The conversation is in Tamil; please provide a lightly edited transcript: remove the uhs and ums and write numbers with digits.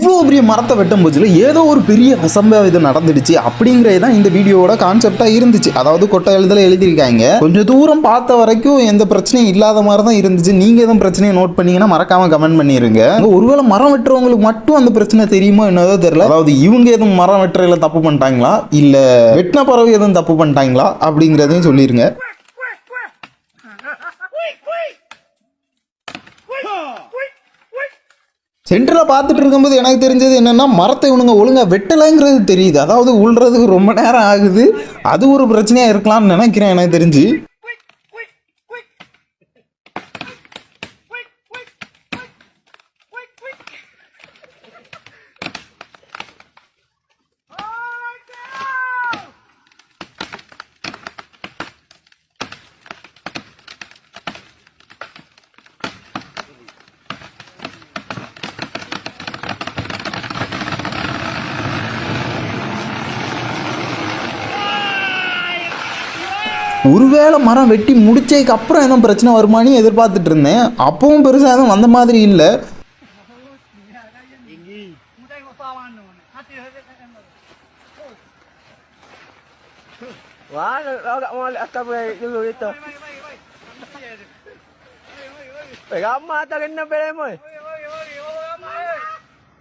இவ்வளோ பெரிய மரத்தை வெட்டும் போச்சுல ஏதோ ஒரு பெரிய அசம்பாவிதம் நடந்துடுச்சு அப்படிங்கிறது தான் இந்த வீடியோவோட கான்செப்டாக இருந்துச்சு. அதாவது கொட்டை எழுதல எழுதியிருக்காங்க. கொஞ்சம் தூரம் பார்த்த வரைக்கும் எந்த பிரச்சனையும் இல்லாத மாதிரி தான் இருந்துச்சு. நீங்கள் எதுவும் பிரச்சனையை நோட் பண்ணீங்கன்னா மறக்காம கமெண்ட் பண்ணிருங்க. ஒருவேளை மரம் வெட்டுறவங்களுக்கு மட்டும் அந்த பிரச்சனை தெரியுமோ என்னதோ தெரியல. அதாவது இவங்க எதுவும் மரம் வெட்டுறதுல தப்பு பண்ணிட்டாங்களா இல்லை வெட்டின பறவை எதுவும் தப்பு பண்ணிட்டாங்களா அப்படிங்கிறதையும் சொல்லிருங்க. சென்டரில் பார்த்துட்டு இருக்கும்போது எனக்கு தெரிஞ்சது என்னென்னா மரத்தை இவனுங்க ஒழுங்காக வெட்டலைங்கிறது தெரியுது. அதாவது உள்றதுக்கு ரொம்ப நேரம் ஆகுது. அது ஒரு பிரச்சனையாக இருக்கலாம்னு நினைக்கிறேன் எனக்கு தெரிஞ்சு. ஒருவேளை மரம் வெட்டி முடிச்சதுக்கு அப்புறம் எதுவும் பிரச்சனை வருமானு எதிர்பார்த்துட்டு இருந்தேன். அப்பவும் பெருசாக எதுவும் வந்த மாதிரி இல்லை. Pegamos hasta que no peleemos.